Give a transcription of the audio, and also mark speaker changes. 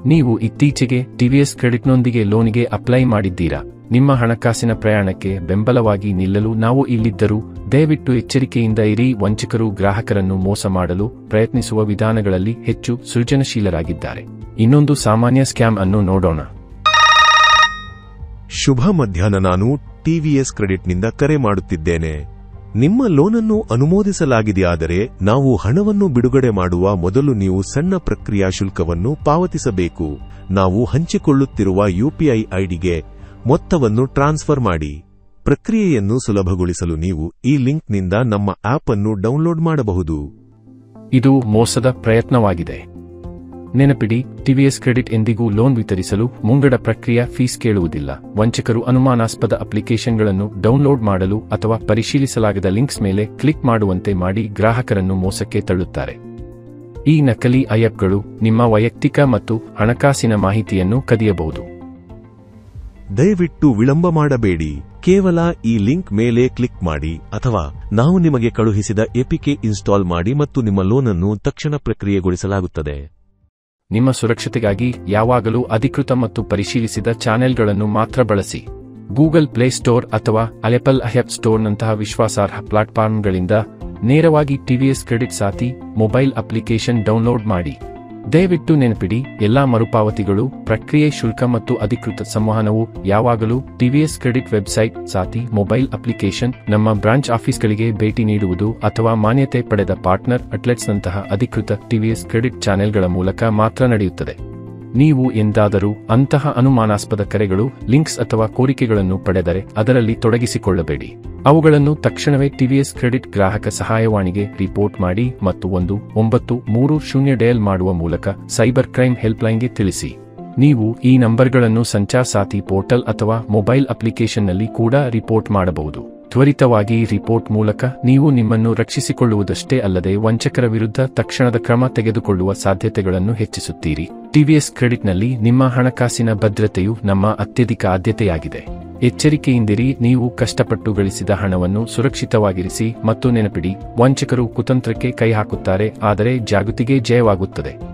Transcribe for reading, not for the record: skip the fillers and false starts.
Speaker 1: ನೀವು ಇತ್ತೀಚೆಗೆ ಟಿವಿಎಸ್ ಕ್ರೆಡಿಟ್ನೊಂದಿಗೆ ಲೋನಿಗೆ ಅಪ್ಲೈ ಮಾಡಿದ್ದೀರಾ? ನಿಮ್ಮ ಹಣಕಾಸಿನ ಪ್ರಯಾಣಕ್ಕೆ ಬೆಂಬಲವಾಗಿ ನಿಲ್ಲಲು ನಾವು ಇಲ್ಲಿದ್ದರೂ ದಯವಿಟ್ಟು ಎಚ್ಚರಿಕೆಯಿಂದ ಇರಿ. ವಂಚಕರು ಗ್ರಾಹಕರನ್ನು ಮೋಸ ಮಾಡಲು ಪ್ರಯತ್ನಿಸುವ ವಿಧಾನಗಳಲ್ಲಿ ಹೆಚ್ಚು ಸೃಜನಶೀಲರಾಗಿದ್ದಾರೆ. ಇನ್ನೊಂದು ಸಾಮಾನ್ಯ ಸ್ಕ್ಯಾಮ್ ಅನ್ನು ನೋಡೋಣ.
Speaker 2: ಶುಭ ಮಧ್ಯಾಹ್ನ. ನಾನು ಟಿವಿಎಸ್ ಕ್ರೆಡಿಟ್ನಿಂದ ಕರೆ ಮಾಡುತ್ತಿದ್ದೇನೆ. ನಿಮ್ಮ ಲೋನನ್ನು ಅನುಮೋದಿಸಲಾಗಿದೆಯಾದರೆ ನಾವು ಹಣವನ್ನು ಬಿಡುಗಡೆ ಮಾಡುವ ಮೊದಲು ನೀವು ಸಣ್ಣ ಪ್ರಕ್ರಿಯಾ ಶುಲ್ಕವನ್ನು ಪಾವತಿಸಬೇಕು. ನಾವು ಹಂಚಿಕೊಳ್ಳುತ್ತಿರುವ ಯುಪಿಐ ಐಡಿಗೆ ಮೊತ್ತವನ್ನು ಟ್ರಾನ್ಸ್ಫರ್ ಮಾಡಿ. ಪ್ರಕ್ರಿಯೆಯನ್ನು ಸುಲಭಗೊಳಿಸಲು ನೀವು ಈ ಲಿಂಕ್ನಿಂದ ನಮ್ಮ ಆಪ್ ಅನ್ನು ಡೌನ್ಲೋಡ್ ಮಾಡಬಹುದು.
Speaker 1: ಇದು ಮೋಸದ ಪ್ರಯತ್ನವಾಗಿದೆ. ನೆನಪಿಡಿ, ಟಿವಿಎಸ್ ಕ್ರೆಡಿಟ್ ಎಂದಿಗೂ ಲೋನ್ ವಿತರಿಸಲು ಮುಂಗಡ ಪ್ರಕ್ರಿಯೆ ಫೀಸ್ ಕೇಳುವುದಿಲ್ಲ. ವಂಚಕರು ಅನುಮಾನಾಸ್ಪದ ಅಪ್ಲಿಕೇಶನ್ಗಳನ್ನು ಡೌನ್ಲೋಡ್ ಮಾಡಲು ಅಥವಾ ಪರಿಶೀಲಿಸಲಾಗದ ಲಿಂಕ್ಸ್ ಮೇಲೆ ಕ್ಲಿಕ್ ಮಾಡುವಂತೆ ಮಾಡಿ ಗ್ರಾಹಕರನ್ನು ಮೋಸಕ್ಕೆ ತಳ್ಳುತ್ತಾರೆ. ಈ ನಕಲಿ ಆ್ಯಪ್ಗಳು ನಿಮ್ಮ ವೈಯಕ್ತಿಕ ಮತ್ತು ಹಣಕಾಸಿನ ಮಾಹಿತಿಯನ್ನು ಕದಿಯಬಹುದು.
Speaker 2: ದಯವಿಟ್ಟು ವಿಳಂಬ ಮಾಡಬೇಡಿ. ಕೇವಲ ಈ ಲಿಂಕ್ ಮೇಲೆ ಕ್ಲಿಕ್ ಮಾಡಿ ಅಥವಾ ನಾವು ನಿಮಗೆ ಕಳುಹಿಸಿದ ಎಪಿಕೆ ಇನ್ಸ್ಟಾಲ್ ಮಾಡಿ ಮತ್ತು ನಿಮ್ಮ ಲೋನ್ ಅನ್ನು ತಕ್ಷಣ ಪ್ರಕ್ರಿಯೆಗೊಳಿಸಲಾಗುತ್ತದೆ.
Speaker 1: ನಿಮ್ಮ ಸುರಕ್ಷತೆಗಾಗಿ ಯಾವಾಗಲೂ ಅಧಿಕೃತ ಮತ್ತು ಪರಿಶೀಲಿಸಿದ ಚಾನೆಲ್ಗಳನ್ನು ಮಾತ್ರ ಬಳಸಿ. ಗೂಗಲ್ ಪ್ಲೇ ಸ್ಟೋರ್ ಅಥವಾ ಆಪಲ್ ಆ್ಯಪ್ ಸ್ಟೋರ್ನಂತಹ ವಿಶ್ವಾಸಾರ್ಹ ಪ್ಲಾಟ್ಫಾರ್ಮ್ಗಳಿಂದ ನೇರವಾಗಿ ಟಿವಿಎಸ್ ಕ್ರೆಡಿಟ್ ಸಾತಿ ಮೊಬೈಲ್ ಅಪ್ಲಿಕೇಶನ್ ಡೌನ್ಲೋಡ್ ಮಾಡಿ. ದಯವಿಟ್ಟು ನೆನಪಿಡಿ, ಎಲ್ಲಾ ಮರುಪಾವತಿಗಳು, ಪ್ರಕ್ರಿಯೆ ಶುಲ್ಕ ಮತ್ತು ಅಧಿಕೃತ ಸಂವಹನವು ಯಾವಾಗಲೂ ಟಿವಿಎಸ್ ಕ್ರೆಡಿಟ್ ವೆಬ್ಸೈಟ್, ಸಾತಿ ಮೊಬೈಲ್ ಅಪ್ಲಿಕೇಶನ್, ನಮ್ಮ ಬ್ರಾಂಚ್ ಆಫೀಸ್ಗಳಿಗೆ ಭೇಟಿ ನೀಡುವುದು ಅಥವಾ ಮಾನ್ಯತೆ ಪಡೆದ ಪಾರ್ಟ್ನರ್ ಔಟ್ಲೆಟ್ಸ್ನಂತಹ ಅಧಿಕೃತ ಟಿವಿಎಸ್ ಕ್ರೆಡಿಟ್ ಚಾನೆಲ್ಗಳ ಮೂಲಕ ಮಾತ್ರ ನಡೆಯುತ್ತದೆ. ನೀವು ಎಂದಾದರೂ ಅಂತಹ ಅನುಮಾನಾಸ್ಪದ ಕರೆಗಳು, ಲಿಂಕ್ಸ್ ಅಥವಾ ಕೋರಿಕೆಗಳನ್ನು ಪಡೆದರೆ ಅದರಲ್ಲಿ ತೊಡಗಿಸಿಕೊಳ್ಳಬೇಡಿ. ಅವುಗಳನ್ನು ತಕ್ಷಣವೇ ಟಿವಿಎಸ್ ಕ್ರೆಡಿಟ್ ಗ್ರಾಹಕ ಸಹಾಯವಾಣಿಗೆ ರಿಪೋರ್ಟ್ ಮಾಡಿ ಮತ್ತು 1930 ಡಯಲ್ ಮಾಡುವ ಮೂಲಕ ಸೈಬರ್ ಕ್ರೈಮ್ ಹೆಲ್ಪ್ಲೈನ್ಗೆ ತಿಳಿಸಿ. ನೀವು ಈ ನಂಬರ್ಗಳನ್ನು ಸಂಚಾರ್ ಸಾತಿ ಪೋರ್ಟಲ್ ಅಥವಾ ಮೊಬೈಲ್ ಅಪ್ಲಿಕೇಶನ್ನಲ್ಲಿ ಕೂಡ ರಿಪೋರ್ಟ್ ಮಾಡಬಹುದು. ತ್ವರಿತವಾಗಿ ರಿಪೋರ್ಟ್ ಮೂಲಕ ನೀವು ನಿಮ್ಮನ್ನು ರಕ್ಷಿಸಿಕೊಳ್ಳುವುದಷ್ಟೇ ಅಲ್ಲದೆ ವಂಚಕರ ವಿರುದ್ಧ ತಕ್ಷಣದ ಕ್ರಮ ತೆಗೆದುಕೊಳ್ಳುವ ಸಾಧ್ಯತೆಗಳನ್ನು ಹೆಚ್ಚಿಸುತ್ತೀರಿ. ಟಿವಿಎಸ್ ಕ್ರೆಡಿಟ್ನಲ್ಲಿ ನಿಮ್ಮ ಹಣಕಾಸಿನ ಭದ್ರತೆಯು ನಮ್ಮ ಅತ್ಯಧಿಕ ಆದ್ಯತೆಯಾಗಿದೆ. ಎಚ್ಚರಿಕೆಯಿಂದಿರಿ. ನೀವು ಕಷ್ಟಪಟ್ಟು ಗಳಿಸಿದ ಹಣವನ್ನು ಸುರಕ್ಷಿತವಾಗಿರಿಸಿ ಮತ್ತು ನೆನಪಿಡಿ, ವಂಚಕರು ಕುತಂತ್ರಕ್ಕೆ ಕೈ ಹಾಕುತ್ತಾರೆ, ಆದರೆ ಜಾಗೃತಿಗೆ ಜಯವಾಗುತ್ತದೆ.